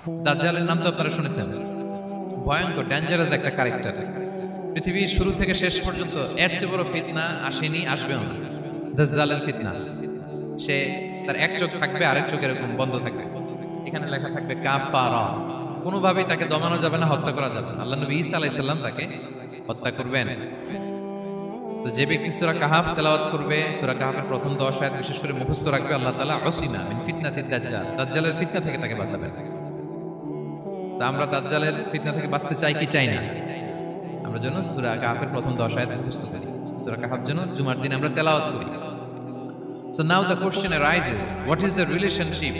দাজ্জালের নাম তো আপনারা শুনেছেন, ভয়ঙ্কর ডেঞ্জারাস একটা ক্যারেক্টার। পৃথিবীর শুরু থেকে শেষ পর্যন্ত এর চেয়ে বড় ফিতনা আসেনি, আসবেও না। দাজ্জালের ফিতনা, সে তার এক চোখ থাকবে, আরেক চোখ এরকম বন্ধ থাকবে, এখানে লেখা থাকবে কাফারা। কোনোভাবেই তাকে দমানো যাবে না, হত্যা করা যাবে না। আল্লাহ নবী ঈসা আলাইহিস সালাম তাকে হত্যা করবেন। তো যে ব্যক্তি সূরা কাহাফ তেলাওয়াত করবে, সূরা কাহাফের প্রথম 10 আয়াত বিশেষ করে মুখস্থ রাখবে, আল্লাহ তাআলা উসিমা মিন ফিতনাতিদ দাজ্জাল, দাজ্জালের ফিতনা থেকে তাকে বাঁচাবেন। তো আমরা দাজ্জালের ফিতনা থেকে বাঁচতে চাই কি চাই না? আমরা যেন সূরা কাহাফের প্রথম 10 আয়াত মুখস্থ করি, সূরা কাহাফ যেন জুমার দিন আমরা তেলাওয়াত করি। So now the question arises, what is the relationship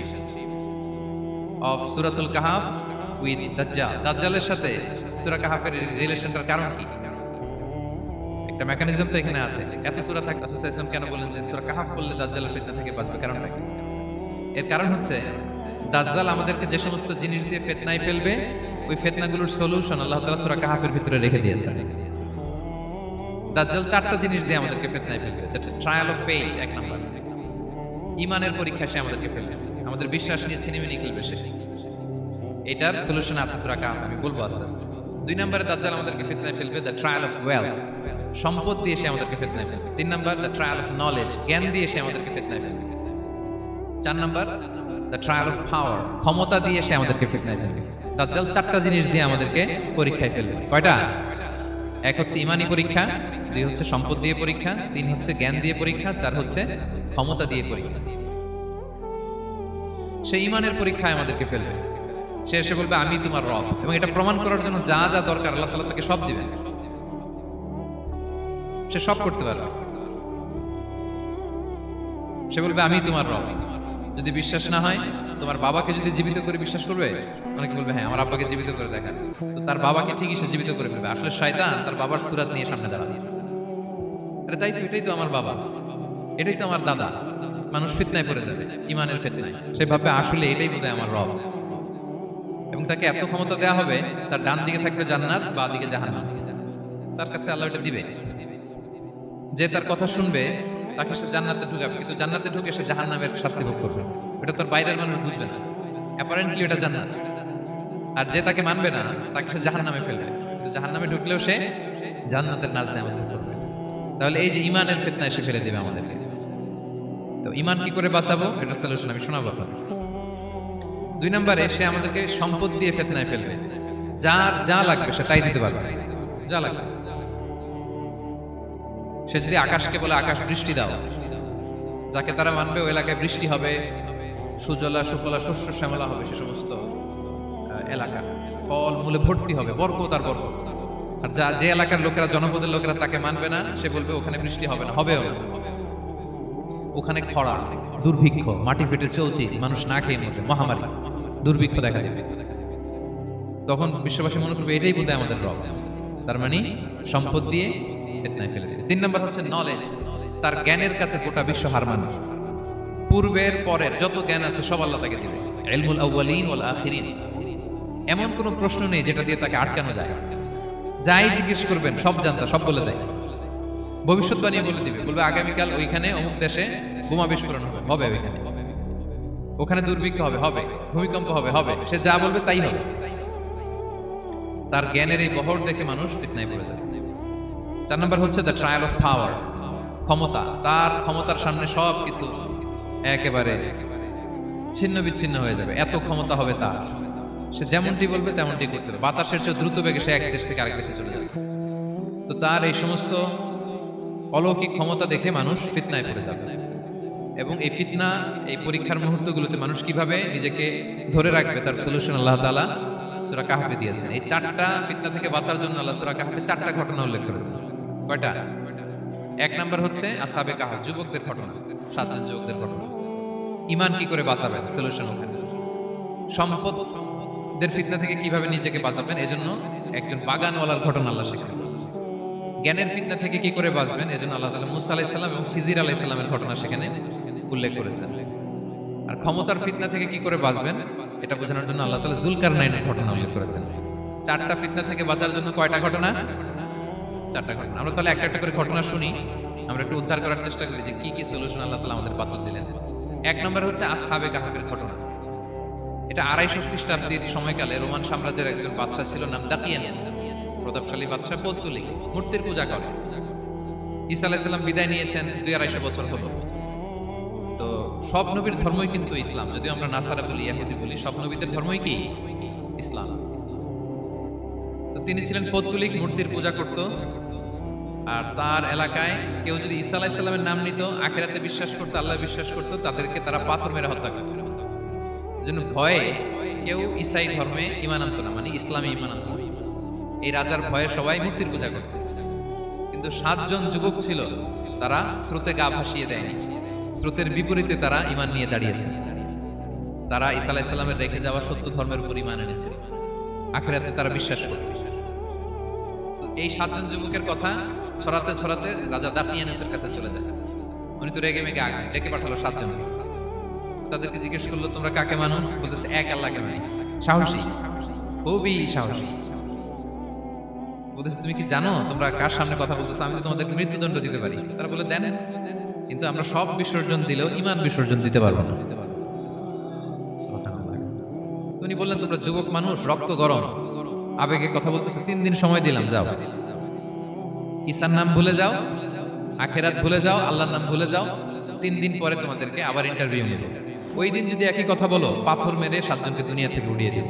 of Suratul Kahf with Dajjal? দাজ্জালের সাথে সূরা কাহাফের রিলেশনটার কারণ কি? একটা মেকানিজম তো এখানে আছে। এত সূরা থাকে, রাসূল সাল্লাল্লাহু আলাইহি ওয়াসাল্লাম কেন বলেন যে সূরা কাহাফ পড়লে দাজ্জালের ফিতনা থেকে বাঁচবে? কারণটা কি? এর কারণ হচ্ছে দাজ্জাল আমাদেরকে যে সমস্ত জিনিস দিয়ে ফিতনায় ফেলবে, ওই ফিতনাগুলোর সলিউশন আল্লাহ তাআলা সূরা কাহাফের ভিতরে রেখে দিয়েছেন। দাজ্জাল 4টা জিনিস দিয়ে আমাদেরকে ফিতনায় ফেলবে। ট্রায়াল অফ ফেইথ, এক নাম্বার। ঈমানের পরীক্ষা সে আমাদেরকে ফেলবে, আমাদের বিশ্বাস নিয়ে ছিনিমিনি খেলবে সে। এটার সলিউশন আছে সূরা কাহাফ, আমি বলবো আস্তে আস্তে। 2 নম্বরে দাজ্জাল আমাদেরকে ফিতনায় ফেলবে, দ্য ট্রায়াল অফ ওয়েলথ, সম্পদ দিয়ে সে আমাদেরকে ফিতনায় ফেলবে। 3 নম্বর, দ্য ট্রায়াল অফ নলেজ, জ্ঞান দিয়ে সে আমাদেরকে ফিতনায় ফেলবে। 4 নম্বর, দ্য ট্রায়াল অফ পাওয়ার, ক্ষমতা দিয়ে সে আমাদেরকে ফিতনায় ফেলবে। দাজ্জাল 4টা জিনিস দিয়ে আমাদেরকে পরীক্ষায় ফেলবে। কয়টা? এক হচ্ছে ঈমানি পরীক্ষা, 2 হচ্ছে সম্পদ দিয়ে পরীক্ষা, 3 হচ্ছে জ্ঞান দিয়ে পরীক্ষা, 4 হচ্ছে ক্ষমতা দিয়ে পরীক্ষা। সে ঈমানের পরীক্ষায় আমাদেরকে ফেলবে। সে এসে বলবে আমি তোমার রব, এবং এটা প্রমাণ করার জন্য যা যা দরকার আল্লাহ তাআলা তাকে সব দিবেন, সে সব করতে পারবে। সে বলবে আমি তোমার রব। যদি বিশ্বাস না হয়, তোমার বাবাকে যদি জীবিত করে বিশ্বাস করবে, অনেকে বলবে হ্যাঁ আমার আব্বাকে জীবিত করে দেখান, তো তার বাবাকে ঠিকই সে জীবিত করে ফেলবে। আসলে শয়তান তার বাবার সুরাত নিয়ে সামনে দাঁড়াবে, আরে তাই তো, এটাই তো আমার বাবা, এটাই তো আমার দাদা। মানুষ ফিতনায় পড়ে যাবে, ঈমানের ফিতনায়। সে ভাবে আসলে এটাই বোধহয় আমার রব, এবং তাকে এত ক্ষমতা দেয়া হবে, তার ডান দিকে থাকবে জান্নাত, বাঁ দিকে জাহান্নাম। তার কাছে আল্লাহ এটা দিবে, যে তার কথা শুনবে তাকে সে জান্নাতে ঢুকাবে, কিন্তু জান্নাতে ঢুকে সে জাহান্নামের শাস্তি ভোগ করবে। এটা তার বাইরের মানুষ বুঝবে না, অ্যাপারেন্টলি এটা জান্নাত। আর যে তাকে মানবে না, তাকে সে জাহান্নামে ফেলবে, কিন্তু জাহান্নামে ঢুকলেও সে জান্নাতের নাজ নেওয়া করবে। তাহলে এই যে ঈমানের ফিতনায় সে ফেলে দেবে আমাদেরকে। তো ঈমান কি করে বাঁচাবো, এটা সলিউশন আমি শোনাবো আপনাদের। 2 নম্বরে সে আমাদেরকে সম্পদ দিয়ে ফিতনায় ফেলবে। যার যা লাগবে সে তাই দিতে পারবে, যা লাগবে। সে যদি আকাশকে বলে আকাশ বৃষ্টি দাও, যাকে তারা মানবে ওই এলাকায় বৃষ্টি হবে, সুজলা সুফলা শস্য শ্যামলা হবে, সে সমস্ত এলাকা ফল মূলে ভর্তি হবে, বরকত আর বরকত। আর যে এলাকার লোকেরা, জনপদের লোকেরা তাকে মানবে না, সে বলবে ওখানে বৃষ্টি হবে না, হবেও না। ওখানে খরা, দুর্ভিক্ষ, মাটি ফেটে চলছে, মানুষ না খেয়ে মরবে, মহামারী, দুর্ভিক্ষ দেখা দেবে। তখন বিশ্ববাসী মনে করবে এটাই বোধহয় আমাদের রব। তার মানে সম্পদ দিয়ে ফিতনায় ফেলে দেবে। 3 নম্বর হচ্ছে নলেজ, তার জ্ঞানের কাছে গোটা বিশ্ব হার মানবে। পূর্বের পরের যত জ্ঞান আছে সব আল্লাহ তাকে দিবে। ইলমুল আউয়ালিন ওয়াল আখিরিন, এমন কোনো প্রশ্ন নেই যেটা দিয়ে তাকে আটকানো যায়। যাই জিজ্ঞেস করবেন সব জানতা, সব বলে দেয়। ভবিষ্যৎবাণী বলে দিবে, বলবে আগামীকাল ওইখানে অমুক দেশে বোমা বিস্ফোরণ হবে, হবে ওইখানে, ওখানে দুর্ভিক্ষ হবে, হবে, ভূমিকম্প হবে, হবে। সে যা বলবে তাই হবে। তার জ্ঞানের এই বহর দেখে মানুষ ফিতনায় পড়ে যায়। 4 নম্বর হচ্ছে দ্য ট্রায়াল অফ পাওয়ার, ক্ষমতা। তার ক্ষমতার সামনে সব কিছু একেবারে ছিন্ন বিচ্ছিন্ন হয়ে যাবে, এত ক্ষমতা হবে তার। সে যেমনটি বলবে তেমনটি করতে হবে। বাতাসের চেয়ে দ্রুত বেগে সে এক দেশ থেকে আরেক দেশে চলে যাবে। তো তার এই সমস্ত অলৌকিক ক্ষমতা দেখে মানুষ ফিতনায় পড়ে যাবে। এবং এই ফিতনা, এই পরীক্ষার মুহূর্তগুলোতে মানুষ কিভাবে নিজেকে ধরে রাখবে, তার সলিউশন আল্লাহ তাআলা সূরা কাহফে দিয়েছেন। এই 4টা ফিতনা থেকে বাঁচার জন্য আল্লাহ সূরা কাহফে 4টা ঘটনা উল্লেখ করেছেন। কয়টা? 1 নম্বর হচ্ছে আসহাবে কাহফ, যুবকদের ঘটনা, 7 জন যুবকদের ঘটনা। ঈমান কি করে বাঁচাবেন, সলিউশন ওখানে। সম্পদের ফিতনা থেকে কিভাবে নিজেকে বাঁচাবেন, এজন্য একজন বাগানওয়ালার ঘটনা আল্লাহ সেখানে। জ্ঞানের ফিতনা থেকে কি করে বাঁচবেন, এজন্য আল্লাহ তাআলা মুসা আলাইহিস সালাম এবং খিজির আলাইহিস সালামের ঘটনা সেখানে উল্লেখ করেছেন। আর ক্ষমতার ফিতনা থেকে কি করে বাঁচবেন, এটা বোঝানোর জন্য আল্লাহ তাআলা যুলকারনাইনের ঘটনা উল্লেখ করেছেন। 4টা ফিতনা থেকে বাঁচার জন্য কয়টা ঘটনা? 4টা ঘটনা। আমরা তাহলে একটা একটা করে ঘটনা শুনি, আমরা একটু উদ্ধার করার চেষ্টা করি যে কি কি সলিউশন আল্লাহ তাআলা আমাদের বাতল দিলেন। 1 নম্বর হচ্ছে আসহাবে কাহফের ঘটনা। এটা 250 খ্রিস্টাব্দের সময়কালে রোমান সাম্রাজ্যের একজন বাদশা ছিল, নাম দাকিয়ানুস, প্রতাপশালী বাদশা, পৌত্তলিক, মূর্তির পূজা করে। ঈসা আলাইহিস সালাম বিদায় নিয়েছেন 200-250 বছর হলো। তো সব নবীর ধর্মই কিন্তু ইসলাম, যদিও আমরা নাসারা বলি, ইহুদি বলি, সব নবীদের ধর্মই কি ইসলাম। তো তিনি ছিলেন পৌত্তলিক, মূর্তির পূজা করত। আর তার এলাকায় কেউ যদি ঈসা আলাইহিস সালামের নাম নিত, আখিরাতে বিশ্বাস করতো, আল্লাহ বিশ্বাস করতো, তাদেরকে তারা পাথর মেরে হত্যা করত। এজন্য ভয়ে কেউ ঈসাই ধর্মে ঈমান আনতো না, মানে ইসলামে ঈমান আনতো না। এই রাজার ভয়ে সবাই মূর্তির পূজা করত। কিন্তু 7 জন যুবক ছিল, তারা স্রোতে গা ভাসিয়ে দেয়নি, স্রোতের বিপরীতে তারা ঈমান নিয়ে দাঁড়িয়েছে। তারা ঈসা আলাইহিস সালামের রেখে যাওয়া সত্য ধর্মের উপর ঈমান এনেছে, আখিরাতে তারা বিশ্বাস করত। এই 7 জন যুবকের কথা ছড়াতে ছড়াতে রাজা দাকিয়ানুসের কাছে চলে যায়। উনি তো রেগে মেগে ডেকে পাঠালো 7 জন। তাদেরকে জিজ্ঞেস করলো, তোমরা কাকে মানো? বলতেছে এক আল্লাহকে মানি। সাহসী, খুবই সাহসী। বলতেছে তুমি কি জানো তোমরা কার সামনে কথা বলতেছো? আমি তো তোমাদেরকে মৃত্যুদণ্ড দিতে পারি। তারা বলে দেন, কিন্তু আমরা সব বিসর্জন দিলেও ঈমান বিসর্জন দিতে পারবো না। উনি বললেন, তোমরা যুবক মানুষ, রক্ত গরম, আবেগে কথা বলতেছো, 3 দিন সময় দিলাম, যাও। ঈসার নাম ভুলে যাও, আখিরাত ভুলে যাও, আল্লাহর নাম ভুলে যাও। 3 দিন পরে তোমাদেরকে আবার ইন্টারভিউ নেব। ওই দিন যদি একই কথা বলো, পাথর মেরে 7 জনকে দুনিয়া থেকে উড়িয়ে দেব।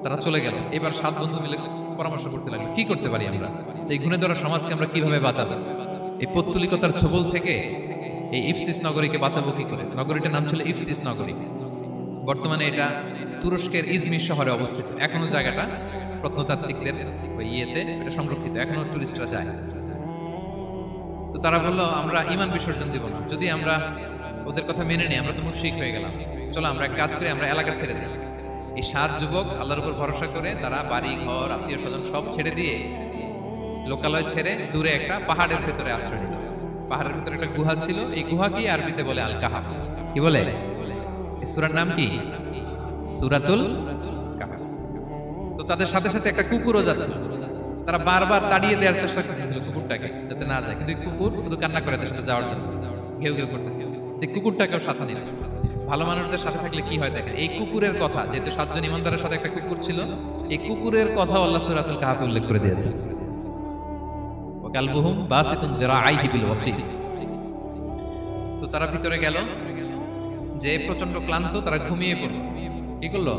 তারা চলে গেল। এবার 7 বন্ধু মিলে পরামর্শ করতে লাগলো, কি করতে পারি আমরা, এই গুণে ধরা সমাজকে আমরা কিভাবে বাঁচাবো, এই পৌত্তলিকতার ছোবল থেকে এই ইফসিস নগরীকে বাঁচাবো কি করে। নগরীটার নাম ছিল ইফসিস নগরী। বর্তমানে এটা তুরস্কের ইজমির শহরে অবস্থিত। এখনো জায়গাটা প্রত্নতাত্ত্বিকদের ইয়েতে এটা সংরক্ষিত, এখনো টুরিস্টরা যায়। তো তারা বললো, আমরা ঈমান বিসর্জন দিব না, যদি আমরা ওদের কথা মেনে নিই আমরা তো মুশরিক হয়ে গেলাম, চলো আমরা এক কাজ করি, আমরা এলাকা ছেড়ে দিই। এই 7 যুবক আল্লাহর উপর ভরসা করে তারা বাড়ি ঘর আত্মীয় স্বজন সব ছেড়ে দিয়ে, লোকালয় ছেড়ে দূরে একটা পাহাড়ের ভেতরে আশ্রয় নিল। পাহাড়ের ভেতরে একটা গুহা ছিল, এই গুহা কি আরবিতে বলে আল কাহাফ। কি বলে? এই সূরার নাম কি? সূরাতুল কাহাফ। তো তাদের সাথে সাথে একটা কুকুরও যাচ্ছে। তারা বারবার তাড়িয়ে দেওয়ার চেষ্টা করতেছিল কুকুরটাকে, যাতে না যায়, কিন্তু কুকুর শুধু কান্না করে তার সাথে যাওয়ার জন্য ঘেউ ঘেউ করতেছিল। এই কুকুরটাকেও সাথে নিল। ভালো মানুষদের সাথে থাকলে কি হয় দেখেন, এই কুকুরের কথা, যেহেতু 7 জন ইমানদারের সাথে একটা কুকুর ছিল, এই কুকুরের কথা আল্লাহ সূরাতুল কাহাফে উল্লেখ করে দিয়েছে। ওয়াকালবুহুম বাসিতুন যিরাআইহি বিল ওয়াসিল। তো তারা ভিতরে গেল, যে প্রচন্ড ক্লান্ত, তারা ঘুমিয়ে পড়ল। কি করলো?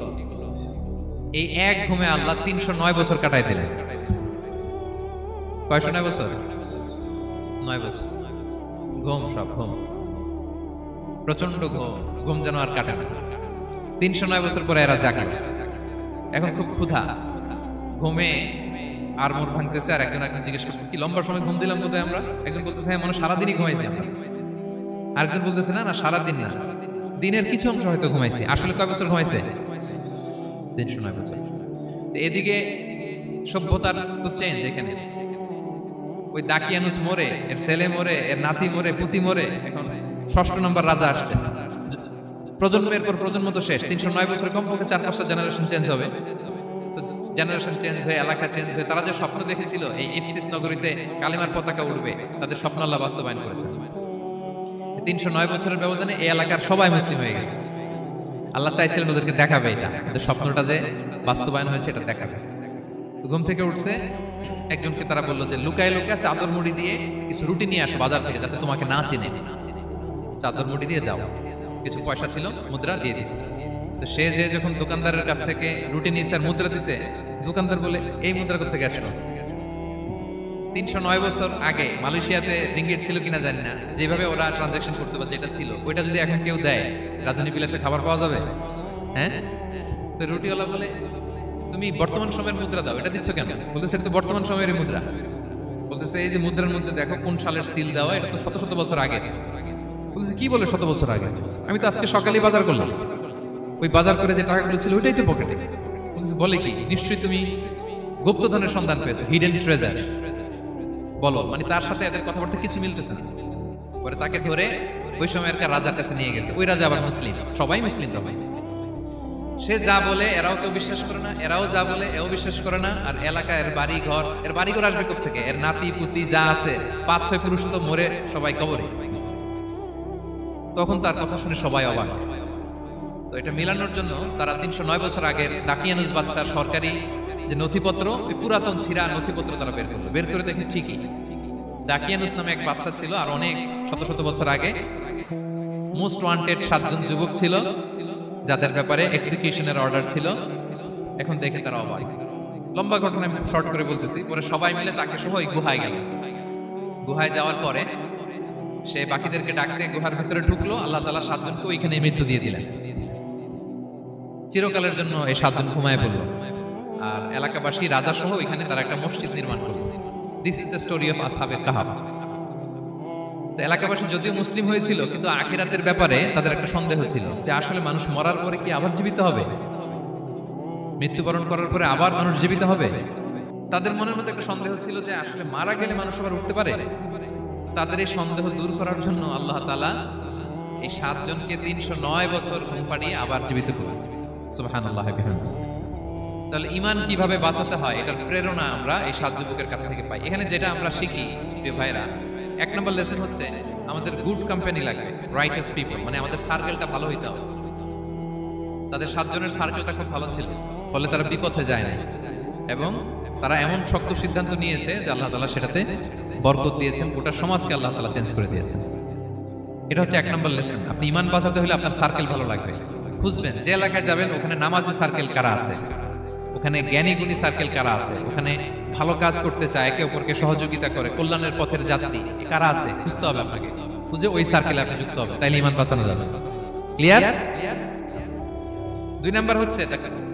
এই এক ঘুমে আল্লাহ 309 বছর কাটাই দিলেন। কয়শো 9 বছর? 9 বছর ঘুম, সব ঘুম, প্রচন্ড ঘুম, ঘুম যেন আর কাটে না। 309 বছর পরে এরা জাগলো। এখন খুব ক্ষুধা, ঘুমে আর মোর ভাঙতেছে। আর একজন জিজ্ঞেস করতেছে, কি লম্বা সময় ঘুম দিলাম বোধহয় আমরা? একজন বলতেছে, হ্যাঁ, মানে সারাদিনই ঘুমাইছি আমরা। আরেকজন বলতেছে, না না, সারাদিন না, দিনের কিছু অংশ হয়তো ঘুমাইছি। আসলে কয় বছর ঘুমাইছে? 309 বছর। এদিকে সভ্যতার তো চেঞ্জ। এখানে ওই দাকিয়ানুস মরে, এর ছেলে মরে, এর নাতি মরে, পুতি মরে, এখন 6ষ্ঠ নম্বর রাজা আসছে। প্রজন্মের পর প্রজন্ম তো শেষ। 309 বছর কমপক্ষে 4-5টা জেনারেশন চেঞ্জ হবে। তো জেনারেশন চেঞ্জ হয়ে, এলাকা চেঞ্জ হয়ে, তারা যে স্বপ্ন দেখেছিল এই ইফসিস নগরীতে কালিমার পতাকা উঠবে, তাদের স্বপ্ন আল্লাহ বাস্তবায়ন করেছে। 309 বছরের ব্যবধানে এই এলাকার সবাই মুসলিম হয়ে গেছে। আল্লাহ চাইছিলেন ওদেরকে দেখাবে এটা, ওদের স্বপ্নটা যে বাস্তবায়ন হয়েছে এটা দেখাবে। ঘুম থেকে উঠছে, একজনকে তারা বললো যে লুকায় লুকায় চাদর মুড়ি দিয়ে কিছু রুটি নিয়ে আসো বাজার থেকে, যাতে তোমাকে না চিনে। চাদর মুড়ি দিয়ে যাও। কিছু পয়সা ছিল, মুদ্রা দিয়ে দিছে। তো সে যে যখন দোকানদারের কাছ থেকে রুটি নিয়েছে আর মুদ্রা দিছে, দোকানদার বলে, এই মুদ্রা কোথা থেকে আসলো? 309 বছর আগে মালয়েশিয়াতে রিঙ্গিট ছিল কিনা জানি না, যেভাবে ওরা ট্রানজাকশন করতে পারে, যেটা ছিল ওইটা যদি এখন কেউ দেয়, রাজধানী বিলাসে খাবার পাওয়া যাবে? হ্যাঁ। তো রুটিওয়ালা বলে, তুমি বর্তমান সময়ের মুদ্রা দাও, এটা দিচ্ছ কেন? বলতেছে, এটা তো বর্তমান সময়ের মুদ্রা। বলতেছে, এই যে মুদ্রার মধ্যে দেখো কোন সালের সিল দেওয়া, এটা তো শত শত বছর আগে। বলতেছে, কি বলে শত বছর আগে? আমি তো আজকে সকালেই বাজার করলাম, ওই বাজার করে যে টাকাগুলো ছিল ওইটাই তো পকেটে। বলতেছে, বলে কি? নিশ্চয়ই তুমি গুপ্তধনের সন্ধান পেয়েছো, হিডেন ট্রেজার। বলো, মানে তার সাথে এদের কথাবার্তা কিছু মিলতেছে না। পরে তাকে ধরে ওই সময়ের রাজার কাছে নিয়ে গেছে। ওই রাজা আবার মুসলিম, সবাই মুসলিম। সবাই সে যা বলে এরাও কেউ বিশ্বাস করে না, এরাও যা বলে এও বিশ্বাস করে না। আর এলাকায় এর বাড়ি ঘর আসবে কোত্থেকে? এর নাতি পুতি যা আছে 5-6 পুরুষ তো মরে সবাই কবরে। তখন তার কথা শুনে সবাই অবাক। তো এটা মিলানোর জন্য তারা 309 বছর আগের দাকিয়ানুস বাদশার সরকারি যে নথিপত্র, ওই পুরাতন ছিঁড়া নথিপত্র তারা বের করলো। বের করে দেখেন ঠিকই দাকিয়ানুস নামে এক বাদশা ছিল, আর অনেক শত শত বছর আগে মোস্ট ওয়ান্টেড 7 জন যুবক ছিল যাদের ব্যাপারে এক্সিকিউশনের অর্ডার ছিল। এখন দেখে তারা অবাক। লম্বা ঘটনা আমি শর্ট করে বলতেছি। পরে সবাই মিলে তাকে সহ ওই গুহায় গেল। গুহায় যাওয়ার পরে সে বাকিদেরকে ডাকতে গুহার ভিতরে ঢুকলো। আল্লাহ তাআলা 7 জনকে ওইখানে মৃত্যু দিয়ে দিলেন। চিরকালের জন্য এই 7 জন ঘুমায় পড়ল। আর এলাকাবাসী রাজা সহ ওইখানে তারা একটা মসজিদ নির্মাণ করল। This is the story of আসহাবে কাহাফ। তো এলাকাবাসী যদিও মুসলিম হয়েছিল, কিন্তু আখিরাতের ব্যাপারে তাদের একটা সন্দেহ ছিল যে আসলে মানুষ মরার পরে কি আবার জীবিত হবে, মৃত্যুবরণ করার পরে আবার মানুষ জীবিত হবে। তাদের মনের মধ্যে একটা সন্দেহ ছিল যে আসলে মারা গেলে মানুষ আবার উঠতে পারে। তাদের এই সন্দেহ দূর করার জন্য আল্লাহ তাআলা এই 7 জনকে 309 বছর ঘুম পাড়িয়ে আবার জীবিত করলেন। সুবহানাল্লাহ। তাহলে ঈমান কিভাবে বাঁচাতে হয় এটার প্রেরণা আমরা এই 7 যুবকের কাছ থেকে পাই। এখানে যেটা আমরা শিখি প্রিয় ভাইরা, 1 নম্বর লেসন হচ্ছে আমাদের গুড কোম্পানি লাগবে, রাইটাস পিপল, মানে আমাদের সার্কেলটা ভালো হইতে হবে। তাদের 7 জনের সার্কেলটা খুব ভালো ছিল, ফলে তারা বিপথে যায় না এবং তারা এমন শক্ত সিদ্ধান্ত নিয়েছে যে আল্লাহ তাআলা সেটাতে বরকত দিয়েছেন, গোটা সমাজকে আল্লাহ তাআলা চেঞ্জ করে দিয়েছেন। এটা হচ্ছে 1 নম্বর লেসন। আপনি ঈমান বাঁচাতে হলে আপনার সার্কেল ভালো লাগবে। খুঁজবেন যে এলাকায় যাবেন ওখানে নামাজি সার্কেল কারা আছে, ওখানে জ্ঞানী গুণী সার্কেল কারা আছে, ওখানে ভালো কাজ করতে চায়, একে অপরকে সহযোগিতা করে, কল্যাণের পথের যাত্রী কারা আছে খুঁজতে হবে আপনাকে। খুঁজে ওই সার্কেলে আপনি যুক্ত হবে, তাইলে ঈমান বাঁচানো যাবে। ক্লিয়ার? 2 নাম্বার হচ্ছে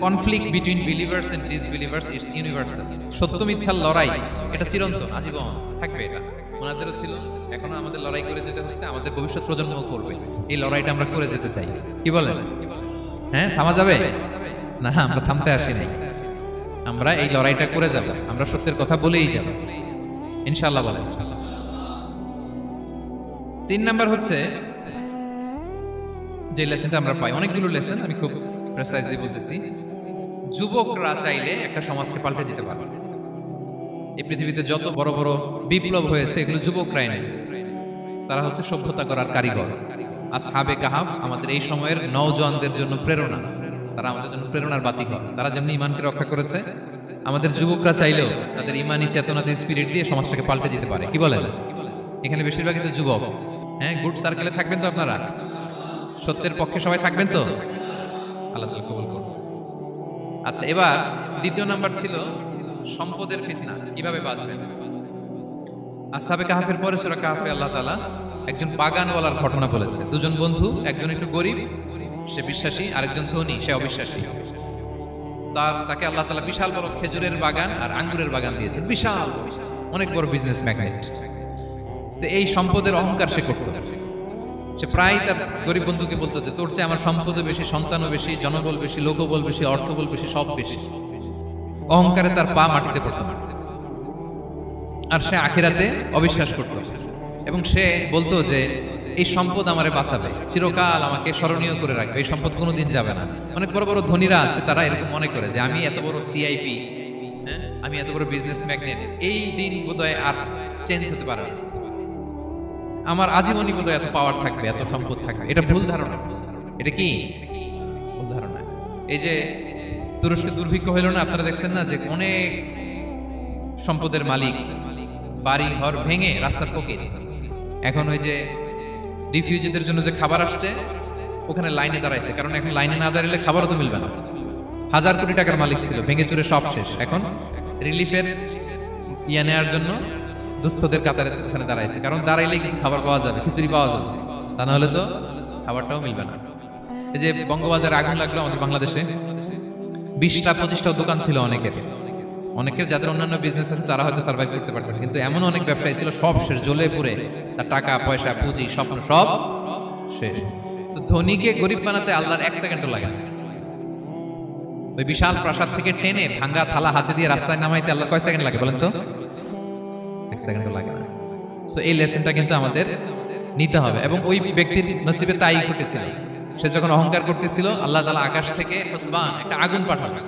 conflict between believers and disbelievers it's universal. সত্য মিথ্যার লড়াই এটা চিরন্তন, আজীবন থাকবে। এটা ওনাদেরও ছিল, এখনো আমাদের লড়াই করে যেতে হচ্ছে, আমাদের ভবিষ্যৎ প্রজন্মও করবে। এই লড়াইটা আমরা করে যেতে চাই। কি বলেন? হ্যাঁ, থামা যাবে না? আমরা থামতে আসি নাই, আমরা এই লড়াইটা করে যাব। আমরা সত্যের কথা বলেই যাব ইনশাআল্লাহ। বলেন। 3 নাম্বার হচ্ছে যে লেসনটা আমরা পাই, অনেকগুলো লেসন, আমি খুব প্রেসাইজলি বলতেছি। যুবকরা চাইলে একটা সমাজকে পাল্টে দিতে পারে। এই পৃথিবীতে যত বড় বড় বিপ্লব হয়েছে এগুলো যুবকরা এনেছে। তারা হচ্ছে সভ্যতা করার কারিগর। আসহাবে কাহাফ আমাদের এই সময়ের নওজওয়ানদের জন্য প্রেরণা। তারা আমাদের জন্য প্রেরণার বাতি হয়। তারা যেমনি ঈমানকে রক্ষা করেছে, আমাদের যুবকরা চাইলেও তাদের ঈমানি চেতনা দিয়ে, স্পিরিট দিয়ে সমাজটাকে পাল্টে দিতে পারে। কি বলেন? এখানে বেশিরভাগই তো যুবক। হ্যাঁ, গুড সার্কেলে থাকবেন তো আপনারা? সত্যের পক্ষে সবাই থাকবেন তো? আল্লাহ তাআলা কবুল করুন। আচ্ছা, এবার 2 নাম্বার ছিল সম্পদের ফিতনা, কিভাবে বাঁচবেন। আসহাবে কাহাফের পরে সূরা কাহাফে আল্লাহ তাআলা একজন বাগানওয়ালার ঘটনা বলেছে। 2 জন বন্ধু, একজন একটু গরিব, সে বিশ্বাসী, আরেকজন ধনী, সে অবিশ্বাসী। তাকে আল্লাহ তাআলা বিশাল বড় খেজুরের বাগান আর আঙ্গুরের বাগান দিয়েছেন, বিশাল অনেক বড় বিজনেস ম্যাগনেট। তো এই সম্পদের অহংকার সে করত। সে প্রায় তার গরিব বন্ধুকে বলতো যে তোর চেয়ে আমার সম্পদও বেশি, সন্তানও বেশি, জনবল বেশি, লোকবল বেশি, অর্থবল বেশি, সব বেশি। অহংকারে তার পা মাটিতে পড়ত। আর সে আখিরাতে অবিশ্বাস করত এবং সে বলতো যে এই সম্পদ আমারে বাঁচাবে, চিরকাল আমাকে স্মরণীয় করে রাখবে, এই সম্পদ কোনোদিন যাবে না। অনেক বড় বড় ধনীরা আছে, তারা এরকম মনে করে যে আমি এত বড় সিআইপি, হ্যাঁ, আমি এত বড় বিজনেস ম্যাগনেট, এই দিন বোধহয় আর চেঞ্জ হতে পারে না, আমার আজীবনই বোধহয় এত পাওয়ার থাকবে, এত সম্পদ থাকবে। এটা ভুল ধারণা। এটা কি ভুল ধারণা? এই যে তুরস্কে দুর্ভিক্ষ হইল না, আপনারা দেখছেন না যে অনেক সম্পদের মালিক বাড়ি ঘর ভেঙে রাস্তার ফকির। এখন ওই যে রিফিউজিদের জন্য যে খাবার আসছে ওখানে লাইনে দাঁড়াইছে, কারণ এখন লাইনে না দাঁড়ালে খাবারও তো মিলবে না। 1000 কোটি টাকার মালিক ছিল, ভেঙে চুরে সব শেষ। এখন রিলিফের নেওয়ার জন্য দুস্থদের কাতারে ওখানে দাঁড়াইছে, কারণ দাঁড়াইলেই কিছু খাবার পাওয়া যাবে, খিচুড়ি পাওয়া যাবে, তা না হলে তো খাবারটাও মিলবে না। এই যে বঙ্গবাজারে আগুন লাগলো আমাদের বাংলাদেশে, 20টা-25টাও দোকান ছিল অনেকের যাদের অন্যান্য বিজনেস আছে তারা হয়তো সার্ভাইভ করতে পারতেছে, কিন্তু এমন অনেক ব্যবসায়ী ছিল সব শেষ, জ্বলে পুড়ে, তার টাকা পয়সা পুঁজি স্বপ্ন সব শেষ। তো ধনীকে গরিব বানাতে আল্লাহর 1 সেকেন্ডও লাগে না। ওই বিশাল প্রাসাদ থেকে টেনে ভাঙ্গা থালা হাতে দিয়ে রাস্তায় নামাইতে আল্লাহ কয় সেকেন্ড লাগে বলেন তো? 1 সেকেন্ডও লাগে না। সো এই লেসনটা কিন্তু আমাদের নিতে হবে। এবং ওই ব্যক্তির নসিবে তাই ঘটেছিল। সে যখন অহংকার করতেছিল, আল্লাহ তাআলা আকাশ থেকে হুসবান একটা আগুন পাঠালো।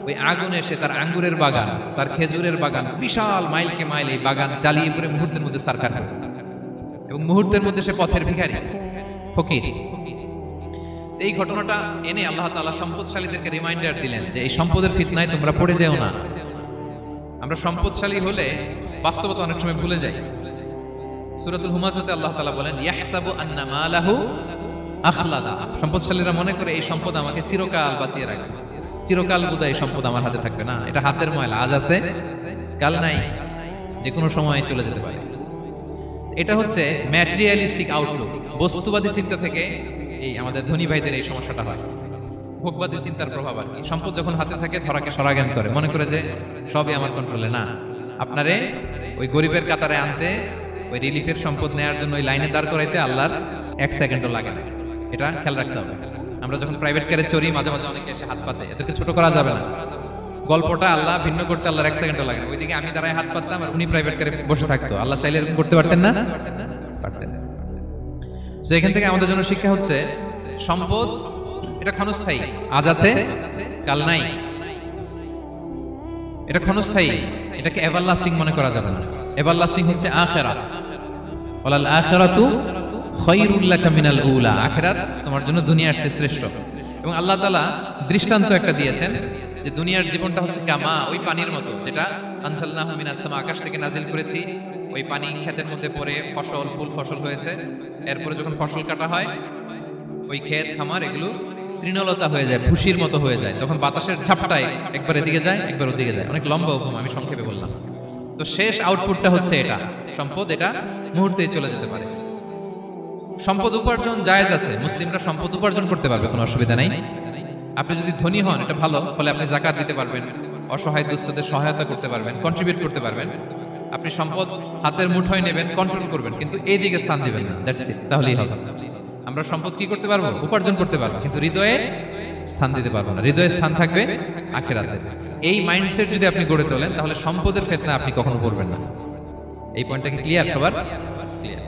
ওই আগুন এসে তার আঙ্গুরের বাগান, তার খেজুরের বাগান, বিশাল মাইলকে মাইল এই বাগান জ্বালিয়ে পুরো মুহূর্তের মধ্যে সারখার করে, এবং মুহূর্তের মধ্যে সে পথের ভিখারি, ফকির। এই ঘটনাটা এনে আল্লাহ তাআলা সম্পদশালীদেরকে রিমাইন্ডার দিলেন যে এই সম্পদের ফিতনায় তোমরা পড়ে যেও না। আমরা সম্পদশালী হলে বাস্তবতা অনেক সময় ভুলে যাই। সূরাতুল হুমাযাতে আল্লাহ তাআলা বলেন ইয়াহসাবু আন্না মালাহু আখলাদা, সম্পদশালীরা মনে করে এই সম্পদ আমাকে চিরকাল বাঁচিয়ে রাখবে, চিরকাল বোধহয় এই সম্পদ আমার হাতে থাকবে। না, এটা হাতের ময়লা, আজ আছে কাল নাই, যে কোনো সময় চলে যেতে পারে। এটা হচ্ছে ম্যাটেরিয়ালিস্টিক আউটলুক, বস্তুবাদী চিন্তা থেকে এই আমাদের ধনী ভাইদের এই সমস্যাটা হয়। ভোগবাদী চিন্তার প্রভাব আর কি। সম্পদ যখন হাতে থাকে ধরাকে সরাজ্ঞান করে, মনে করে যে সবই আমার কন্ট্রোলে। না, আপনারে ওই গরিবের কাতারে আনতে, ওই রিলিফের সম্পদ নেওয়ার জন্য ওই লাইনে দাঁড় করাইতে আল্লাহর 1 সেকেন্ডও লাগে না। এটা খেয়াল রাখতে হবে। আমরা যখন প্রাইভেট কারে চড়ি মাঝে মাঝে অনেকে এসে হাত পাতে, এদেরকে ছোট করা যাবে না। গল্পটা আল্লাহ ভিন্ন করতে আল্লাহর 1 সেকেন্ডও লাগে না। ওইদিকে আমি দাঁড়ায় হাত পাততাম আর উনি প্রাইভেট কারে বসে থাকতো। আল্লাহ চাইলে এরকম করতে পারতেন না? পারতেন। তো এখান থেকে আমাদের জন্য শিক্ষা হচ্ছে সম্পদ এটা ক্ষণস্থায়ী, আজ আছে কাল নাই। এটা ক্ষণস্থায়ী, এটাকে এভারলাস্টিং মনে করা যাবে না। এভারলাস্টিং হচ্ছে আখিরাত। ওয়ালাল আখিরাতু খায়রুল লাকা মিনাল উলা, আখিরাত তোমার জন্য দুনিয়ার চেয়ে শ্রেষ্ঠ। এবং আল্লাহ তাআলা দৃষ্টান্ত একটা দিয়েছেন যে দুনিয়ার জীবনটা হচ্ছে কামা, ওই পানির মতো যেটা আনসালনাহু মিনাস সামা, আকাশ থেকে নাজিল করেছি। ওই পানি ক্ষেতের মধ্যে পড়ে ফসল, ফুল ফসল হয়েছে। এরপরে যখন ফসল কাটা হয় ওই ক্ষেত খামার এগুলো তৃণলতা হয়ে যায়, ভুসির মতো হয়ে যায়। তখন বাতাসের ঝাপটায় একবার এদিকে যায় একবার ওদিকে যায়। অনেক লম্বা উপমা, আমি সংক্ষেপে বললাম। তো শেষ আউটপুটটা হচ্ছে এটা, সম্পদ এটা মুহূর্তেই চলে যেতে পারে। সম্পদ উপার্জন জায়েজ আছে, মুসলিমরা সম্পদ উপার্জন করতে পারবে, কোনো অসুবিধা নাই। আপনি যদি ধনী হন এটা ভালো, ফলে আপনি যাকাত দিতে পারবেন, অসহায় দুস্থদের সহায়তা করতে পারবেন, কন্ট্রিবিউট করতে পারবেন। আপনি সম্পদ হাতের মুঠোয় নেবেন, কন্ট্রোল করবেন, কিন্তু এই দিকে স্থান দিবেন না। দ্যাটস ইট, তাহলেই হবে। আমরা সম্পদ কি করতে পারবো? উপার্জন করতে পারবো, কিন্তু হৃদয়ে স্থান দিতে পারবো না। হৃদয়ে স্থান থাকবে আখিরাতে। এই মাইন্ডসেট যদি আপনি গড়ে তোলেন তাহলে সম্পদের ফিতনা আপনি কখনো পড়বেন না। এই পয়েন্টটা কি ক্লিয়ার সবার? ক্লিয়ার।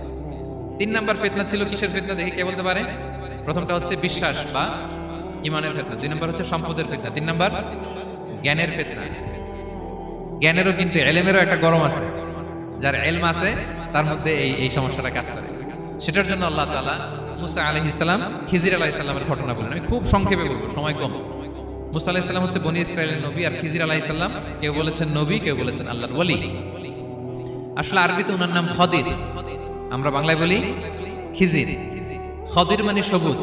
3 নাম্বার ফিতনা ছিল কিসের ফিতনা দেখি কে বলতে পারে? প্রথমটা হচ্ছে বিশ্বাস বা ঈমানের ফিতনা, 2 নাম্বার হচ্ছে সম্পদের ফিতনা, 3 নাম্বার জ্ঞানের ফিতনা। জ্ঞানেরও কিন্তু ইলমেরও একটা গরম আছে। যার ইলম আছে তার মধ্যে এই সমস্যাটা কাজ করে। সেটার জন্য আল্লাহ তাআলা মুসা আলাইহিস সালাম, খিজির আলাইহিস সালামের ঘটনা বলেন। আমি খুব সংক্ষেপে বলবো, সময় কম। মুসা আলাইহিস সালাম হচ্ছে বনি ইসরাইলের নবী, আর খিজির আলাইহিস সালাম কেউ বলেছেন নবী, কেউ বলেছেন আল্লাহর ওলি। আসলে আরবিতে ওনার নাম খদির, আমরা বাংলায় বলি খিজির। খদির মানে সবুজ।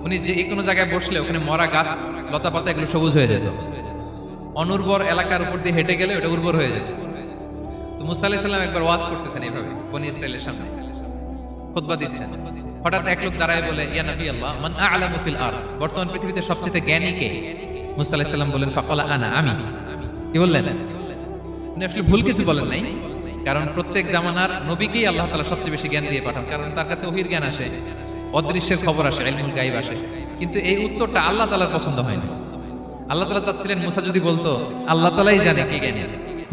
উনি যে কোনো জায়গায় বসলে ওখানে মরা গাছ, লতা পাতা এগুলো সবুজ হয়ে যেত। অনুর্বর এলাকার উপর দিয়ে হেঁটে গেলে ওটা উর্বর হয়ে যেত। তো মুসা আলাইহিস সালাম একবার ওয়াজ করতেছেন এইভাবে বনি ইসরাইলের সামনে, খুতবা দিচ্ছেন। হঠাৎ এক লোক দাঁড়ায় বলে, ইয়া নবী আল্লাহ, মান আ'লামু ফিল আরদ, বর্তমান পৃথিবীতে সবচেয়ে জ্ঞানী কে? মুসা আলাইহিস সালাম বলেন ফাকালা আনা, আমি। কি বললেন? উনি আসলে ভুল কিছু বলেন নাই, কারণ প্রত্যেক জামানার নবীকেই আল্লাহ তাআলা সবচেয়ে বেশি জ্ঞান দিয়ে পাঠান, কারণ তার কাছে ওহীর জ্ঞান আসে, অদৃশ্যের খবর আসে, ইলমুল গায়ব আসে। কিন্তু এই উত্তরটা আল্লাহ তাআলার পছন্দ হয় না। আল্লাহ তাআলা চাচ্ছিলেন মুসা যদি বলতো আল্লাহ তাআলাই জানে কে জ্ঞানী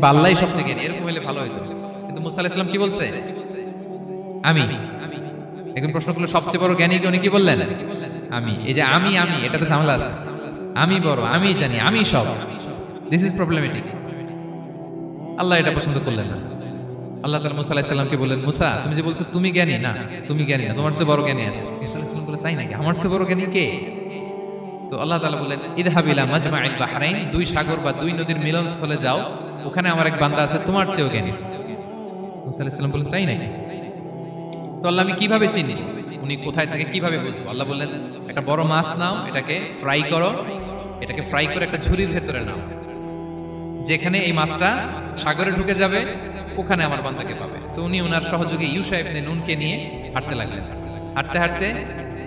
বা আল্লাহই সবচেয়ে জ্ঞানী, এরকম হলে ভালো হতো। কিন্তু মুসা আলাইহিস সালাম কি বলছে? আমি। এখন প্রশ্ন করলো সবচেয়ে বড় জ্ঞানী কে? উনি কি বললেন? আমি। এই যে আমি এটাতে ঝামেলা আছে। আমি বড়, আমি জানি, আমি সব, দিস ইজ প্রবলেমেটিক। আল্লাহ এটা পছন্দ করলেন না। আল্লাহ তাআলা মুসা আলাইহিস সালামকে বললেন, মুসা তুমি যে বলছো তুমি জ্ঞানী, না তুমি জ্ঞানী না, তোমার চেয়ে বড় জ্ঞানী আছে। মুসা আলাইহিস সালাম বললেন, তাই নাকি? আমার চেয়ে বড় জ্ঞানী কে? তো আল্লাহ তাআলা বললেন, ইযহাব ইলা মাজমাইল বাহরাইন, 2 সাগর বা 2 নদীর মিলনস্থলে যাও, ওখানে আমার এক বান্দা আছে তোমার চেয়েও জ্ঞানী। মুসা আলাইহিস সালাম বললেন, তাই নাকি? তো আল্লাহ আমি কিভাবে চিনি? উনি কোথায় থাকে কিভাবে বুঝবো? আল্লাহ বললেন, একটা বড় মাছ নাও, এটাকে ফ্রাই করো, এটাকে ফ্রাই করে একটা ঝুড়ির ভেতরে নাও, যেখানে এই মাছটা সাগরে ঢুকে যাবে ওখানে আমার বান্দাকে পাবে। তো উনি ওনার সহযোগী ইউশা ইবনে নুনকে নিয়ে হাঁটতে লাগলেন। হাঁটতে হাঁটতে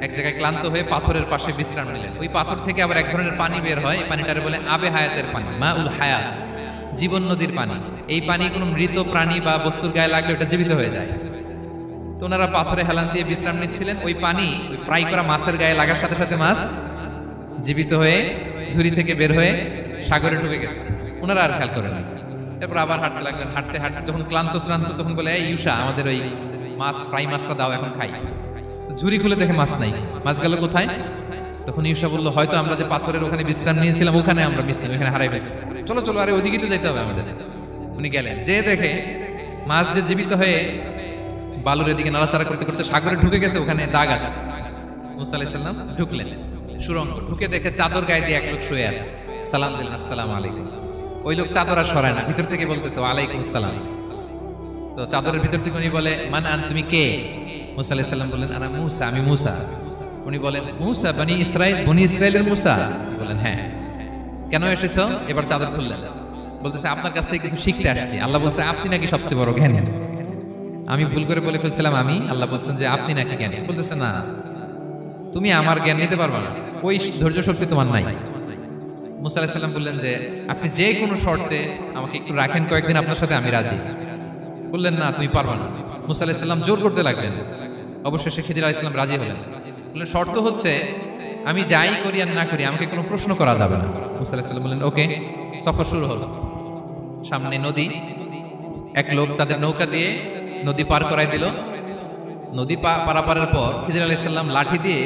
এক জায়গায় ক্লান্ত হয়ে পাথরের পাশে বিশ্রাম নিলেন। ওই পাথর থেকে আবার এক ধরনের পানি বের হয়, পানিটারে বলে আবে হায়াতের পানি, মা উল হায়াত, জীবন নদীর পানি। এই পানি কোনো মৃত প্রাণী বা বস্তুর গায়ে লাগলে ওটা জীবিত হয়ে যায়। তো ওনারা পাথরে হেলান দিয়ে বিশ্রাম নিচ্ছিলেন। ওই পানি ওই ফ্রাই করা মাছের গায়ে লাগার সাথে সাথে মাছ জীবিত হয়ে ঝুড়ি থেকে বের হয়ে সাগরে ঢুকে গেছে। ওনারা আর খেয়াল করেন না। এরপর আবার হাঁটতে লাগলেন। হাঁটতে হাঁটতে যখন ক্লান্ত শ্রান্ত, তখন বলে, এই ইউশা, আমাদের ওই মাছ ফ্রাই মাছটা দাও, এখন খাই। ঝুড়ি খুলে দেখে মাছ নাই। মাছ গেল কোথায়? তখন ইউশা বলল, হয়তো আমরা যে পাথরের ওখানে বিশ্রাম নিয়েছিলাম ওখানে আমরা ওখানে হারাই ফেলছি। চলো চলো, আরে ওইদিকে তো যাইতে হবে আমাদের। উনি গেলেন, যে দেখে মাছ যে জীবিত হয়ে বালুর এদিকে নাড়াচাড়া করতে করতে সাগরে ঢুকে গেছে, ওখানে দাগ আছে। মুসা আলাইহিস সালাম ঢুকলেন, সুরঙ্গ, ঢুকে দেখে চাদর গায়ে দিয়ে এক লোক শুয়ে আছে। সালাম দিলেন, আসসালামু আলাইকুম। ওই লোক চাদর আর সরায় না, ভিতর থেকে বলতেছে ওয়ালাইকুম আসসালাম। তো চাদরের ভিতর থেকে উনি বলে মান আন, তুমি কে? মুসা আলাইহিস সালাম বললেন আনা মুসা, আমি মুসা। উনি বলেন মুসা বনি ইসরাইল, বনি ইসরাইলের মুসা? বলেন হ্যাঁ। কেন এসেছো? এবার চাদর খুললেন, বলতেছে আপনার কাছ থেকে কিছু শিখতে আসছি। আল্লাহ বলছে আপনি নাকি সবচেয়ে বড় জ্ঞানী। আমি ভুল করে বলে ফেলছিলাম আমি, আল্লাহ বলছেন যে আপনি নাকি জ্ঞানী। বলতেছে না, তুমি আমার জ্ঞান নিতে পারবে না, ওই ধৈর্য শক্তি তোমার নাই। মুসা আলাইহিস সালাম বললেন যে আপনি যে কোনো শর্তে আমাকে একটু রাখেন কয়েকদিন আপনার সাথে, আমি রাজি। বললেন না তুমি পারবে না। মুসা আলাইহিস সালাম জোর করতে লাগলেন, অবশেষে খিদির আলাইহিস সালাম রাজি হলেন। বললেন শর্ত হচ্ছে আমি যাই করি আর না করি আমাকে কোনো প্রশ্ন করা যাবে না। মুসা আলাইহিস সালাম বললেন ওকে। সফর শুরু হলো। সামনে নদী, এক লোক তাদের নৌকা দিয়ে নদী পার করাই দিল। নদী পারাপারের পর খিজির আলাইহিস সালাম লাঠি দিয়ে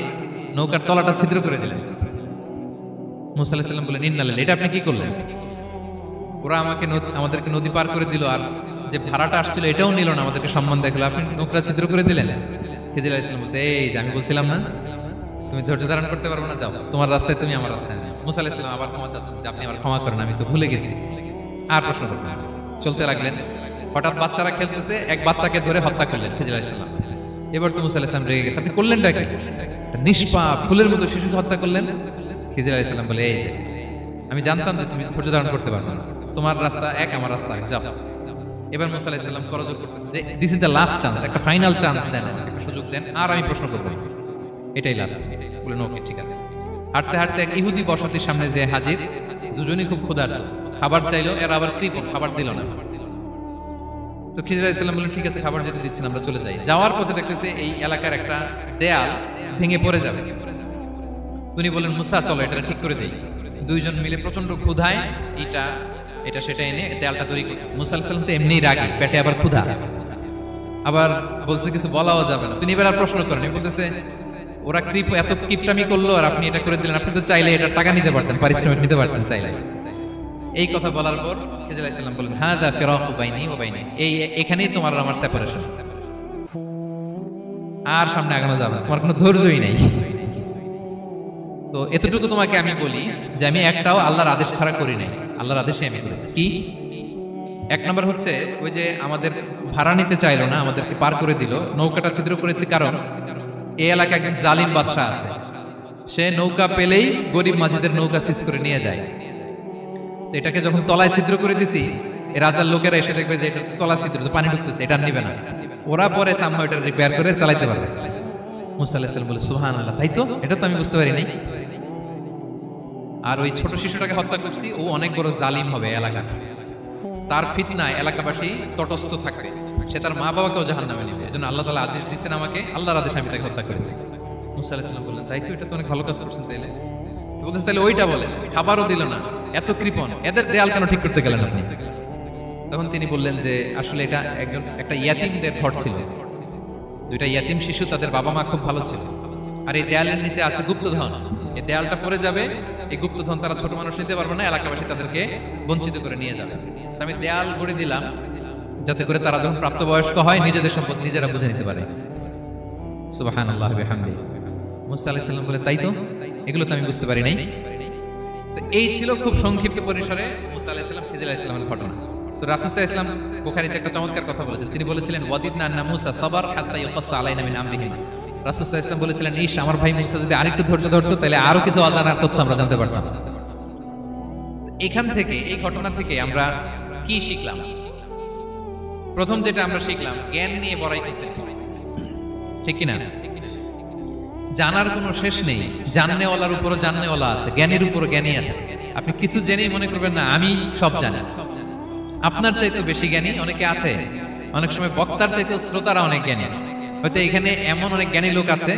নৌকার তলাটা ছিদ্র করে দিলেন। মুসা আলাইহিস সালাম বললেন ইন্নালিল্লাহ, এটা আপনি কি করলেন? ওরা আমাদেরকে নদী পার করে দিল, আর যে ভাড়াটা আসছিল এটাও নিল না, আমাদেরকে সম্মান দেখালো, আপনি নৌকা ছিদ্র করে দিলেন। খিজির আলাইহিস সালাম বলছে এই যে আমি বলছিলাম না তুমি ধৈর্য ধারণ করতে পারবে না, যাও তোমার রাস্তায় তুমি আমার রাস্তায় না। মুসা আলাইহিস সালাম আবার ক্ষমা চাচ্ছেন যে আপনি আমার ক্ষমা করেন, আমি তো ভুলে গেছি। আর প্রশ্ন করবেন না। চলতে লাগলেন। হঠাৎ বাচ্চারা খেলতেছে, এক বাচ্চাকে ধরে হত্যা করলেন খিজির আলাইহিস সালাম। এবার তো মুসা আলাইহিস সালাম রেগে গেছে, আপনি করলেনটা কি? নিষ্পাপ ফুলের মতো শিশুকে হত্যা করলেন। খিজির আলাইহিস সালাম বলে এই যে আমি জানতাম যে তুমি ধৈর্য ধারণ করতে পারবে না, তোমার রাস্তা এক আমার রাস্তা এক, যাও। এবার মুসা আলাইহিস সালাম করজোর করতেছে যে this is the last chance, একটা ফাইনাল চান্স দেন, একটা সুযোগ দেন, আর আমি প্রশ্ন করব, এটাই লাস্ট। বলেন ওকে ঠিক আছে। হাঁটতে হাঁটতে এক ইহুদি বসতির সামনে যে হাজির, দুজনই খুব ক্ষুধার্ত, খাবার চাইলো, এরা আবার কৃপণ, খাবার দিল না। তো খিজির আলাইহিস সালাম বললেন ঠিক আছে খাবার যেটা দিচ্ছেন আমরা চলে যাই। যাওয়ার পথে দেখতেছে এই এলাকার একটা দেয়াল ভেঙে পড়ে যাবে। উনি বলেন মুসা চলো এটা ঠিক করে দেই। দুইজন মিলে প্রচন্ড ক্ষুধায় এটা সেটা এনে দেয়ালটা তৈরি করতেছে। মুসা আলাইহিস সালাম তো এমনিই রাগী, পেটে আবার ক্ষুধা, আবার বলছে কিছু বলাও যাবে না। তিনি এবার আর প্রশ্ন করেন, বলতেছে ওরা এত কিপটামি করলো আর আপনি এটা করে দিলেন, আপনি তো চাইলে এটা টাকা নিতে পারতেন, পারিশ্রমিক নিতে পারতেন চাইলে। এই কথা বলার পর খিজির আলাইহিস সালাম বললেন হাযা ফিরাকু বাইনি ওয়া বাইনি, এখানেই তোমার আর আমার সেপারেশন, আর সামনে আগানো যাবে না, তোমার কোনো ধৈর্যই নাই। তো এতটুকু তোমাকে আমি বলি যে আমি একটাও আল্লাহর আদেশ ছাড়া করি নাই, আল্লাহর আদেশে আমি করেছি। কি? এক নম্বর হচ্ছে ওই যে আমাদের ভাড়া নিতে চাইলো না, আমাদেরকে পার করে দিল, নৌকাটা ছিদ্র করেছি কারণ এই এলাকায় একজন জালিম বাদশা আছে, সে নৌকা পেলেই গরিব মাঝিদের নৌকা সিজ করে নিয়ে যায়। তো এটাকে যখন তলায় ছিদ্র করে দিছি, এই রাজার লোকেরা এসে দেখবে যে এটা তলা ছিদ্র, তো পানি ঢুকতেছে, এটা নিবে না, ওরা পরে সামহাও এটা রিপেয়ার করে চালাইতে পারবে। মুসা আলাইহিস সালাম বলে সুবহানাল্লাহ, তাই তো, এটা তো আমি বুঝতে পারি নাই। আর ওই ছোট শিশুটাকে হত্যা করছি, ও অনেক বড় জালিম হবে এলাকার, তার ফিতনায় এলাকাবাসী তটস্থ থাকবে, সে তার মা বাবাকেও জাহান্নামে নেবে। এজন্য আল্লাহ তাআলা আদেশ দিয়েছেন আমাকে, আল্লাহর আদেশে আমি তাকে হত্যা করেছি। মুসা আলাইহিস সালাম বললেন তাই তো, এটা তো অনেক ভালো কাজ করছেন। তাইলে বলতেছে তাহলে ওইটা বলে, খাবারও দিল না, এত কৃপণ, এদের দেয়াল কেন ঠিক করতে গেলেন আপনি? তখন তিনি বললেন যে আসলে এটা একটা ইয়াতিমদের ঘর ছিল, দুইটা ইয়াতিম শিশু, তাদের বাবা মা খুব ভালো ছিল, আর এই দেয়ালের নিচে আছে গুপ্তধন, এই দেয়ালটা পড়ে যাবে, এই গুপ্তধন তারা ছোট মানুষ নিতে পারবে না, এলাকাবাসী তাদেরকে বঞ্চিত করে নিয়ে যাবে। আমি দেয়াল গড়ে দিলাম যাতে করে তারা যখন প্রাপ্তবয়স্ক হয় নিজেদের সম্পদ নিজেরা বুঝে নিতে পারে। সুবহানাল্লাহ ওয়া বিহামদিহি। মুসা আলাইহিস সালাম বলে তাই তো, এগুলো তো আমি বুঝতে পারি নাই। তো এই ছিল খুব সংক্ষিপ্ত পরিসরে মুসা আলাইহিস সালাম খিজির আলাইহিস সালামের ঘটনা। তো রাসূল সাল্লাল্লাহু আলাইহি ওয়াসাল্লাম বুখারীতে একটা চমৎকার কথা বলেছেন, তিনি বলেছিলেন ওয়াদিদনা আন্না মুসা সাবার হাত্তা ইউকাসসা আলাইনা মিন আমরিহি। রাসূল সাল্লাল্লাহু আলাইহি ওয়াসাল্লাম বলেছিলেন ইস, আমার ভাই মুসা যদি আরেকটু ধৈর্য ধরতো তাহলে আরো কিছু অজানা তথ্য আমরা জানতে পারতাম। এখান থেকে, এই ঘটনা থেকে আমরা কি শিখলাম? প্রথম যেটা আমরা শিখলাম, জ্ঞান নিয়ে বড়াই করতে হবে, ঠিক কিনা? জানার কোনো শেষ নেই, জাননেওয়ালার উপরও জাননেওয়ালা আছে, জ্ঞানীর উপরও জ্ঞানী আছে। আপনি কিছু জেনেই মনে করবেন না আমি সব জানি। আপনার চাইতে বেশি জ্ঞানী অনেকে আছে, অনেক সময় বক্তার চাইতে শ্রোতারা অনেক জ্ঞানী। হয়তো এখানে এমন অনেক জ্ঞানী লোক আছে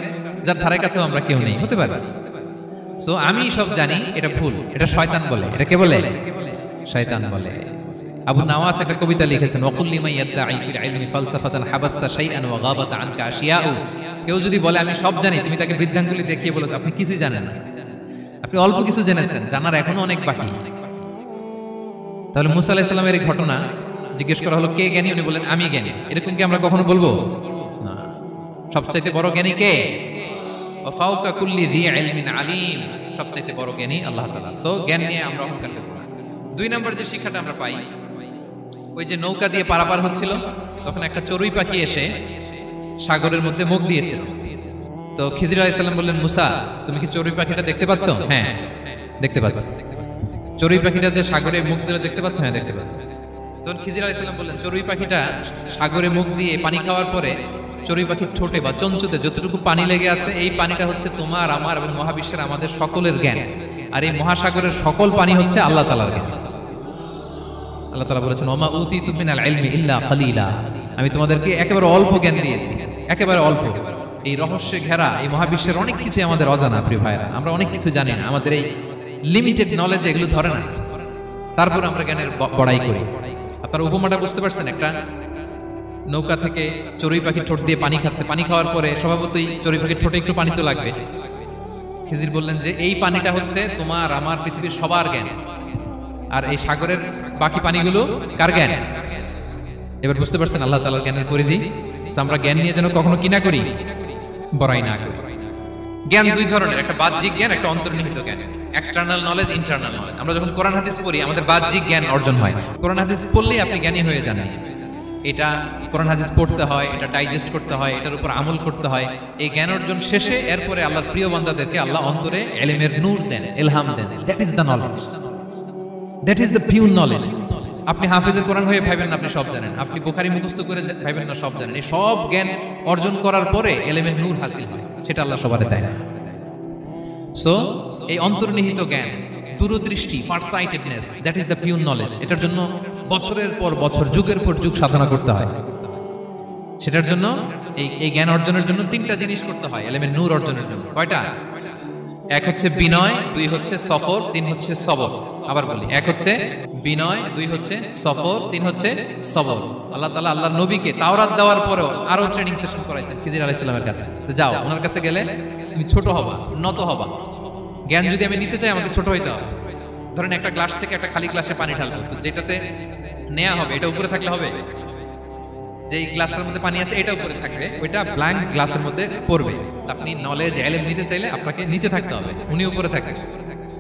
যার ধারে কাছেও আমরা কেউ নেই, হতে পারে। সো আমি সব জানি, এটা ভুল, এটা শয়তান বলে। এটা কে বলে? শয়তান বলে। আবু নাওয়াস একটা কবিতা লিখেছেন, ওয়াকুল লিমান ইয়াদঈ ফিল ইলমি ফালসাফাতান হাবাসতা শাইআন ওয়া গাবাত আনকা আশিয়াউ। কেউ যদি বলে আমি সব জানি, তুমি তাকে বৃদ্ধাঙ্গুলি দেখিয়ে বলো আপনি কিছুই জানেন না, আপনি অল্প কিছু জেনেছেন, জানার এখনো অনেক বাকি। তাহলে মুসা আলাইহিস সালামের এই ঘটনা জিজ্ঞেস করা হলো কে জ্ঞানী, উনি বলেন আমি জ্ঞানী। এরকম কি আমরা কখনো বলবো? না। সবচাইতে বড় জ্ঞানী কে? ওয়া ফাওকা কুল্লি যী ইলমিন আলিম, সবচেয়ে বড় জ্ঞানী আল্লাহ তাআলা। সো জ্ঞান নিয়ে আমরা অহংকার করব না। 2 নম্বর যে শিক্ষাটা আমরা পাই, ওই যে নৌকা দিয়ে পারাপার হচ্ছিল, তখন একটা চড়ুই পাখি এসে সাগরের মধ্যে মুখ দিয়েছিল। তো খিজির আলাইহিস সালাম বললেন, মুসা তুমি কি চড়ুই পাখিটা দেখতে পাচ্ছ? হ্যাঁ দেখতে পাচ্ছি। চড়ুই পাখিটা যে সাগরে মুখ দিলে দেখতে পাচ্ছ? হ্যাঁ দেখতে পাচ্ছি। তখন খিজির আলাইহিস সালাম বললেন, চড়ুই পাখিটা সাগরে মুখ দিয়ে পানি খাওয়ার পরে চড়ুই পাখির ঠোঁটে বা চঞ্চুতে যতটুকু পানি লেগে আছে, এই পানিটা হচ্ছে তোমার, আমার এবং মহাবিশ্বের আমাদের সকলের জ্ঞান। আর এই মহাসাগরের সকল পানি হচ্ছে আল্লাহ তাআলার জ্ঞান। আল্লাহ তাআলা বলেছেন, ওমা উতিতু মিনাল ইলমি ইল্লা কালিলা, আমি তোমাদেরকে একেবারে অল্প জ্ঞান দিয়েছি, একেবারে অল্প। এই রহস্যে ঘেরা এই মহাবিশ্বের অনেক কিছু আমাদের অজানা প্রিয় ভাইরা, আমরা অনেক কিছু জানি না, আমাদের এই লিমিটেড নলেজ এগুলো ধরে না, তারপর আমরা জ্ঞানের বড়াই করি। আপনারা উপমাটা বুঝতে পারছেন? একটা নৌকা থেকে চড়ুই পাখি ঠোঁট দিয়ে পানি খাচ্ছে, পানি খাওয়ার পরে স্বভাবতই চড়ুই পাখির ঠোঁটে একটু পানি তো লাগবে। খিজির বললেন যে এই পানিটা হচ্ছে তোমার, আমার, পৃথিবীর সবার জ্ঞান, আর এই সাগরের বাকি পানিগুলো কার জ্ঞান? এবার বুঝতে পারছেন আল্লাহ তাআলার জ্ঞানের পরিধি। আমরা জ্ঞান নিয়ে যেন কখনো কি না করি, বড়াই না করি। জ্ঞান 2 ধরনের, একটা বাহ্যিক জ্ঞান, একটা অন্তর্নিহিত জ্ঞান। External knowledge, internal knowledge. আমরা যখন কোরআন হাদিস পড়ি আমাদের বাহ্যিক জ্ঞান অর্জন হয়। কোরআন হাদিস পড়লেই আপনি জ্ঞানী হয়ে যান। এটা কোরআন হাদিস পড়তে হয়, এটা ডাইজেস্ট করতে হয়, এটার উপর আমল করতে হয়। এই জ্ঞান অর্জন শেষে এরপরে আল্লাহর প্রিয় বান্দাদেরকে আল্লাহ অন্তরে ইলমের নূর দেন, ইলহাম দেন। That is the knowledge, that is the pure knowledge. আপনি হাফেজে কোরআন হয়ে ভাবেন না আপনি সব জানেন, আপনি বুখারী মুখস্থ করে ভাবেন না সব জানেন। এই সব জ্ঞান অর্জন করার পরে ইলমের নূর হাসিল হয়, সেটা আল্লাহ সবারে দেয় না। সো এই অন্তর্নিহিত জ্ঞান, দূরদৃষ্টি, farsightedness, that is the pure knowledge. এটার জন্য বছরের পর বছর, যুগের পর যুগ সাধনা করতে হয়। সেটার জন্য এই জ্ঞান অর্জনের জন্য 3টা জিনিস করতে হয় ইলমের নূর অর্জনের জন্য। কয়টা? 1 হচ্ছে বিনয়, 2 হচ্ছে সফর, 3 হচ্ছে সবর। আবার বলি, 1 হচ্ছে বিনয়, 2 হচ্ছে সফর, 3 হচ্ছে সবর। আল্লাহ তাআলা আল্লাহর নবীকে তাওরাত দেওয়ার পরেও আরো ট্রেনিং সেশন করাইছেন খিজির আলাইহিস সালামের কাছে। যাও ওনার কাছে গেলে তুমি ছোট হবা, নত হবা। জ্ঞান যদি আমি নিতে চাই আমাকে ছোট হইতে হবে। ধরেন একটা গ্লাস থেকে একটা খালি গ্লাসে পানি ঢালবো, তো যেটাতে নেওয়া হবে এটা উপরে থাকলে হবে? যে গ্লাসটার মধ্যে পানি আছে এটা উপরে থাকবে, ওইটা ব্ল্যাঙ্ক গ্লাসের মধ্যে পড়বে। আপনি নলেজ, ইলম নিতে চাইলে আপনাকে নিচে থাকতে হবে, উনি উপরে থাকবে।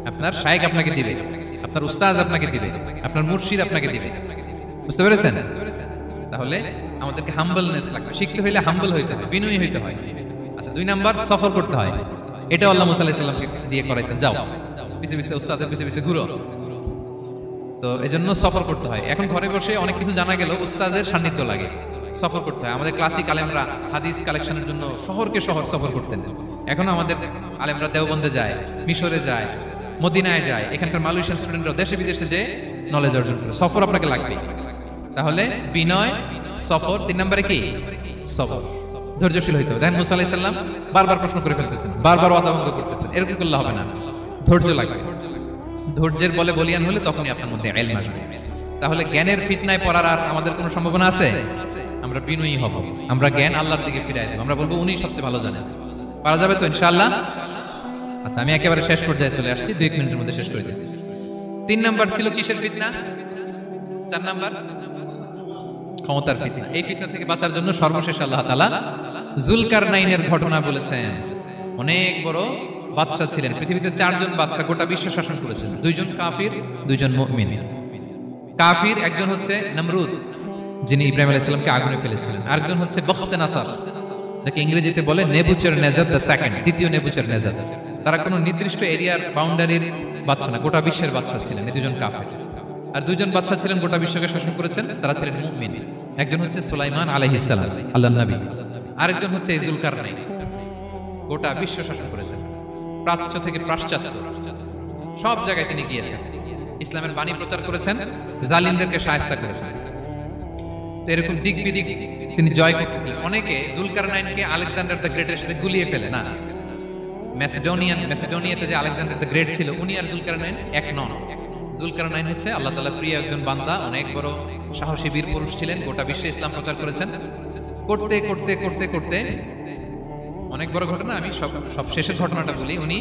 আপনার শায়েখ আপনাকে দিবে, আপনার উস্তাদ আপনাকে দিবে, আপনার মুর্শিদ আপনাকে দিবে। বুঝতে পেরেছেন? তাহলে আমাদেরকে হাম্বলনেস লাগবে, শিখতে হইলে হাম্বল হইতে হয়, বিনয়ী হইতে হয়। আচ্ছা, 2 নাম্বার সফর করতে হয়। এটা আল্লাহ মুসা আলাইহিস সালামকে দিয়ে করাইছেন, যাও পিছে পিছে উস্তাদের পিছে পিছে ঘুরো। তো এজন্য সফর করতে হয়। এখন ঘরে বসে অনেক কিছু জানা গেল, উস্তাদের সান্নিধ্য লাগে, সফর করতে হয়। আমাদের ক্লাসিক আলেমরা হাদিস কালেকশনের জন্য শহরকে শহর সফর করতেন। এখন আমাদের আলেমরা দেওবন্দে যায়, মিশরে যায়, মদিনায় যায়, এখানকার মালয়েশিয়ান স্টুডেন্টরা দেশে বিদেশে যে নলেজ অর্জন করে। সফর আপনাকে লাগবে। তাহলে বিনয়, সফর, 3 নম্বরে কি? সবর। ধৈর্যশীল হইতে হবে। দেখেন মুসা আলাইহিস সালাম বারবার প্রশ্ন করে ফেলতেছেন, বারবার ওয়াদাভঙ্গ করতেছেন, এরকম করলে হবে না। ধৈর্য লাগবে। ধৈর্যের বলে বলিয়ান হলে তখনই আপনার মধ্যে ইলম আসবে। তাহলে জ্ঞানের ফিতনায় পড়ার আর আমাদের কোনো সম্ভাবনা আছে? আমরা বিনয়ী হব, আমরা জ্ঞান আল্লাহর দিকে ফিরাই দেব, আমরা বলবো উনি সবচেয়ে ভালো জানেন। পারা যাবে তো ইনশাআল্লাহ? আচ্ছা, আমি একেবারে শেষ পর্যায়ে চলে আসছি, 2 মিনিটের মধ্যে শেষ করে দিচ্ছি। 3 নাম্বার ছিল কিসের ফিতনা? 4 নাম্বার ক্ষমতার ফিতনা। এই ফিতনা থেকে বাঁচার জন্য সর্বশেষ আল্লাহ তাআলা যুলকারনাইনের ঘটনা বলেছেন। অনেক বড় বাদশা ছিলেন, পৃথিবীতে 4 জন বাদশা গোটা বিশ্ব শাসন করেছেন। 2 জন কাফির, 2 জন মুমিন। কাফির একজন হচ্ছে নমরুদ, যিনি ইব্রাহিম আলাইহিস সালামকে আগুনে ফেলেছিলেন। আরেকজন হচ্ছে বখতেনাসার, যাকে ইংরেজিতে বলে নেবুচারনেজার দ্য সেকেন্ড, দ্বিতীয় নেবুচারনেজার। তারা কোনো নির্দিষ্ট এরিয়ার বাউন্ডারির বাদশা না, গোটা বিশ্বের বাদশা ছিলেন। এই 2 জন কাফির। আর 2 জন বাদশা ছিলেন গোটা বিশ্বকে শাসন করেছেন, তারা ছিলেন মুমিন। একজন হচ্ছে সুলাইমান আলাইহিস সালাম, আল্লাহর নবী। আরেকজন হচ্ছে যুলকারনাইন, গোটা বিশ্ব শাসন করেছেন, প্রাচ্য থেকে পাশ্চাত্য সব জায়গায় তিনি গিয়েছেন, ইসলামের বাণী প্রচার করেছেন, জালিমদেরকে শায়েস্তা করেছেন। তো এরকম দিক বিদিক তিনি জয় করতেছিলেন। অনেকে যুলকারনাইনকে আলেকজান্ডার দ্য গ্রেটের সাথে গুলিয়ে ফেলে না। ম্যাসিডোনিয়াতে যে আলেকজান্ডার দ্য গ্রেট ছিল, উনি আর যুলকারনাইন এক নন। যুলকারনাইন হচ্ছে আল্লাহ তাআলার প্রিয় একজন বান্দা, অনেক বড় সাহসী বীর পুরুষ ছিলেন, গোটা বিশ্বে ইসলাম প্রচার করেছেন। করতে করতে করতে করতে অনেক বড় ঘটনা, আমি সব শেষের ঘটনাটা বলি। উনি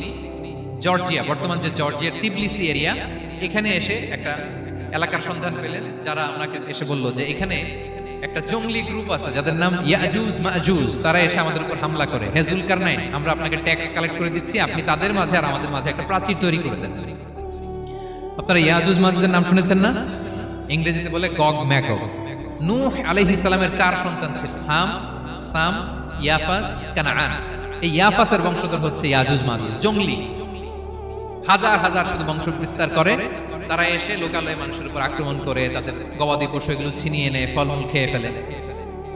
জর্জিয়া, বর্তমান যে জর্জিয়ার তিবলিসি এরিয়া, এখানে এসে একটা এলাকার সন্ধান পেলেন, যারা ওনাকে এসে বলল যে এখানে একটা জঙ্গলি গ্রুপ আছে যাদের নাম ইয়াজুজ মাজুজ, তারা এসে আমাদের উপর হামলা করে। হে জুলকারনাইন, আমরা আপনাকে ট্যাক্স কালেক্ট করে দিচ্ছি, আপনি তাদের মাঝে আর আমাদের মাঝে একটা প্রাচীর তৈরি করে দেন। আপনারা ইয়াজুজ মাজুজের নাম শুনেছেন না? ইংরেজিতে বলে গগ ম্যাগগ। নূহ আলাইহিস সালামের 4 সন্তান ছিল, হাম, সাম, ইয়াফাস, কানাআন। এই ইয়াফাসের বংশধর হচ্ছে ইয়াজুজ মাজুজ, জঙ্গলি, হাজার হাজার শুধু বংশ বিস্তার করে। তারা এসে লোকালয়ে মানুষের উপর আক্রমণ করে, তাদের গবাদি পশু এগুলো ছিনিয়ে এনে ফলমূল খেয়ে ফেলে।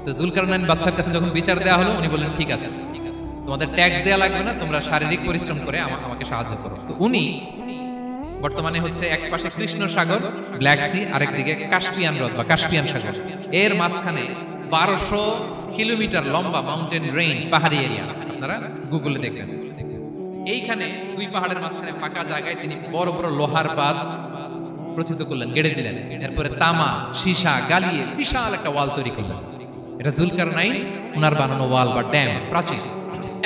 তো জুলকারনাইন বাদশার কাছে যখন বিচার দেওয়া হলো, উনি বললেন ঠিক আছে, তোমাদের ট্যাক্স দেওয়া লাগবে না, তোমরা শারীরিক পরিশ্রম করে আমাকে সাহায্য করো। তো উনি বর্তমানে হচ্ছে এক পাশে কৃষ্ণ সাগর, ব্ল্যাক সি, আরেকদিকে কাস্পিয়ান হ্রদ বা কাস্পিয়ান সাগর, এর মাঝখানে 1200 কিলোমিটার লম্বা মাউন্টেন রেঞ্জ, পাহাড়ি এরিয়া। আপনারা গুগলে দেখবেন, এইখানে দুই পাহাড়ের মাঝখানে ফাঁকা জায়গায় তিনি বড় বড় লোহার পাত প্রথিত করলেন, গেড়ে দিলেন। এরপরে তামা, সীসা গালিয়ে বিশাল একটা ওয়াল তৈরি করলেন। এটা জুলকারনাইন ওনার বানানো ওয়াল বা ড্যাম, প্রাচীর।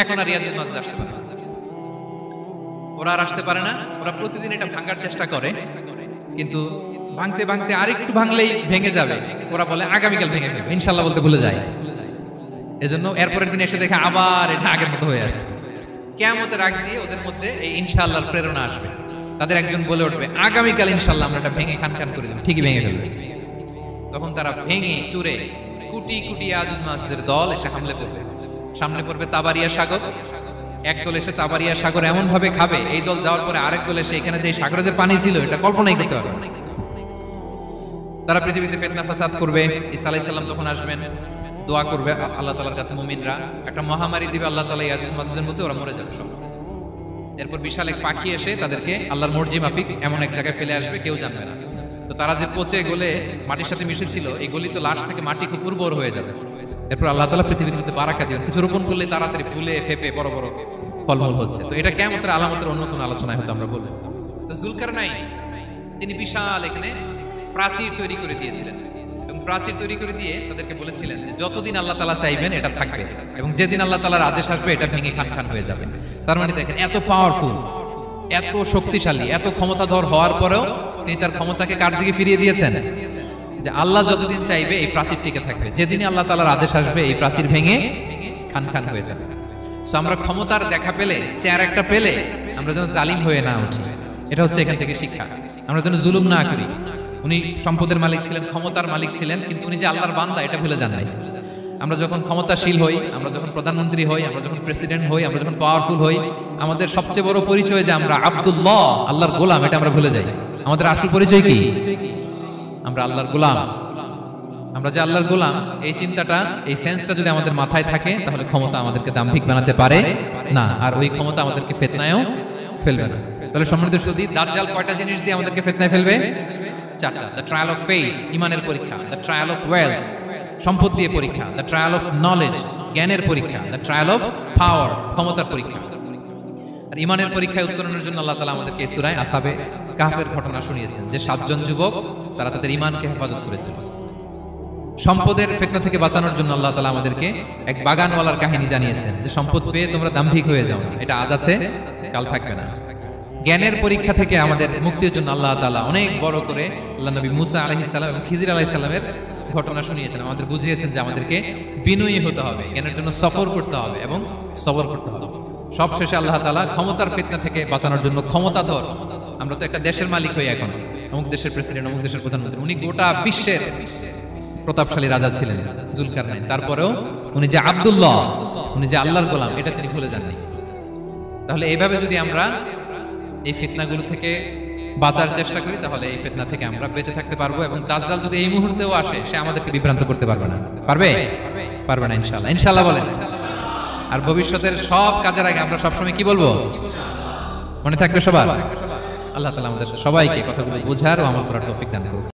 এখন আর ইয়াজুজ মাজুজ আসতে পারে না, ওরা আর আসতে পারে না। ওরা প্রতিদিন এটা ভাঙার চেষ্টা করে, কিন্তু ভাঙতে ভাঙতে আরেকটু ভাঙলেই ভেঙে যাবে। ওরা বলে আগামীকাল ভেঙে যাবে, ইনশাল্লাহ বলতে ভুলে যায়। এজন্য এরপরের দিন এসে দেখে আবার এটা আগের মতো হয়ে আসছে। কিয়ামতের আগ দিয়ে ওদের মধ্যে এই ইনশাআল্লাহর প্রেরণা আসবে। তাদের একজন বলে উঠবে, আগামীকাল ইনশাআল্লাহ আমরা এটা ভেঙে খান খান করে দেব, ঠিকই ভেঙে ফেলবে। তখন তারা ভেঙে চুরে কুটি কুটি ইয়াজুজ মাজুজের দল এসে হামলে পড়বে। সামনে পড়বে তাবারিয়া সাগর। এক দল এসে তাবারিয়া সাগর এমন ভাবে খাবে, এই দল যাওয়ার পরে আরেক দল এসে এখানে যে সাগরে যে পানি ছিল এটা কল্পনাই করতে পারবে না। তারা পৃথিবীতে ফিতনা ফাসাদ করবে। ঈসা আলাইহিস সালাম তখন আসবেন, দোয়া করবে আল্লাহ তাআলার কাছে মুমিনরা, একটা মহামারী দিবে আল্লাহ তাআলা ইয়াজুজ মাজুজের মধ্যে, ওরা মরে যাবে সব। এরপর বিশাল এক পাখি এসে তাদেরকে আল্লাহর মর্জি মাফিক এমন এক জায়গায় ফেলে আসবে, কেউ জানবে না। তো তারা যে পচে গলে মাটির সাথে মিশেছিল, এই গলিত লাশ থেকে মাটি খুব উর্বর হয়ে যাবে। এরপর আল্লাহ তাআলা পৃথিবীর মধ্যে বারাকা দিবেন, কিছু রোপণ করলে তাড়াতাড়ি ফুলে ফেপে বড় বড় ফলমূল হচ্ছে। তো এটা কিয়ামতের আলামতের অন্য কোনো আলোচনায় হয়তো আমরা বলবো। তো জুলকারনাইন তিনি বিশাল এখানে প্রাচীর তৈরি করে দিয়েছিলেন, এবং প্রাচীর তৈরি করে দিয়ে তাদেরকে বলেছিলেন যে যতদিন আল্লাহ তাআলা চাইবেন এটা থাকবে, এবং যেদিন আল্লাহ তাআলার আদেশ আসবে এটা ভেঙে খান খান হয়ে যাবে। তার মানে দেখেন, এত পাওয়ারফুল, এত শক্তিশালী, এত ক্ষমতাধর হওয়ার পরেও তিনি তার ক্ষমতাকে কার দিকে ফিরিয়ে দিয়েছেন? যে আল্লাহ যতদিন চাইবে এই প্রাচীর টিকে থাকবে, যেদিন আল্লাহ তাআলার আদেশ আসবে এই প্রাচীর ভেঙে খান খান হয়ে যাবে। সো আমরা ক্ষমতার দেখা পেলে, চেয়ার একটা পেলে, আমরা যেন জালিম হয়ে না উঠি, এটা হচ্ছে এখান থেকে শিক্ষা। আমরা যেন জুলুম না করি। উনি সম্পদের মালিক ছিলেন, ক্ষমতার মালিক ছিলেন, কিন্তু উনি যে আল্লাহর বান্দা এটা ভুলে যান নাই। আমরা যখন ক্ষমতাশীল হই, আমরা যখন প্রধানমন্ত্রী হই, আমরা যখন প্রেসিডেন্ট হই, আমরা যখন পাওয়ারফুল হই, আমাদের সবচেয়ে বড় পরিচয় যে আমরা আব্দুল্লাহ, আল্লাহর গোলাম, এটা আমরা ভুলে যাই। আমাদের আসল পরিচয় কি? আমরা আল্লাহর গোলাম। আমরা যে আল্লাহর গোলাম, এই চিন্তাটা, এই সেন্সটা যদি আমাদের মাথায় থাকে, তাহলে ক্ষমতা আমাদেরকে দাম্ভিক বানাতে পারে না, আর ওই ক্ষমতা আমাদেরকে ফিতনায়ও ফেলবে না। তাহলে সম্মানিত সুধী, দাজ্জাল কয়টা জিনিস দিয়ে আমাদেরকে ফিতনায় ফেলবে? 4টা। দ্য ট্রায়াল অফ ফেইথ, ইমানের পরীক্ষা; দ্য ট্রায়াল অফ ওয়েলথ, সম্পদ দিয়ে পরীক্ষা; দ্য ট্রায়াল অফ নলেজ, জ্ঞানের পরীক্ষা; দ্য ট্রায়াল অফ পাওয়ার, ক্ষমতার পরীক্ষা। আর ইমানের পরীক্ষায় উত্তরণের জন্য আল্লাহ তাআলা আমাদেরকে সূরা আসহাবে কাহফের ঘটনা শুনিয়েছেন, যে 7 জন যুবক তারা তাদের ইমানকে হেফাজত করেছিল। সম্পদের ফিতনা থেকে বাঁচানোর জন্য আল্লাহ তাআলা আমাদেরকে এক বাগানওয়ালার কাহিনী জানিয়েছেন, যে সম্পদ পেয়ে তোমরা দাম্ভিক হয়ে যাও না, এটা আজ আছে কাল থাকবে না। জ্ঞানের পরীক্ষা থেকে আমাদের মুক্তির জন্য আল্লাহ তাআলা অনেক বড় করে আল্লাহ নবী মুসা আলাইহিস সালাম এবং খিজির আলাইহিস সালামের ঘটনা শুনিয়েছেন, আমাদের বুঝিয়েছেন যে আমাদেরকে বিনয়ী হতে হবে, জ্ঞানের জন্য সফর করতে হবে এবং সবর করতে হবে। সবশেষে আল্লাহ তাআলা ক্ষমতার ফিতনা থেকে বাঁচানোর জন্য ক্ষমতাধর, আমরা তো একটা দেশের মালিক হই এখন, অমুক দেশের প্রেসিডেন্ট, অমুক দেশের প্রধানমন্ত্রী, উনি গোটা বিশ্বের প্রতাপশালী রাজা ছিলেন জুলকারনাইন। তারপরেও উনি যে আব্দুল্লাহ, উনি যে আল্লাহর গোলাম, এটা তিনি ভুলে যাননি। তাহলে এইভাবে যদি আমরা এই ফিতনাগুলো থেকে বাঁচার চেষ্টা করি, তাহলে এই ফিতনা থেকে আমরা বেঁচে থাকতে পারবো। এবং দাজ্জাল যদি এই মুহূর্তেও আসে, সে আমাদেরকে বিভ্রান্ত করতে পারবে না। পারবে? পারবে না ইনশাআল্লাহ। ইনশাআল্লাহ বলেন। আর ভবিষ্যতের সব কাজের আগে আমরা সবসময় কি বলবো? মনে থাকবে সবার? আল্লাহ তাআলা আমাদের সবাইকে কথাগুলো বোঝার ও আমল করার তৌফিক দান করুন।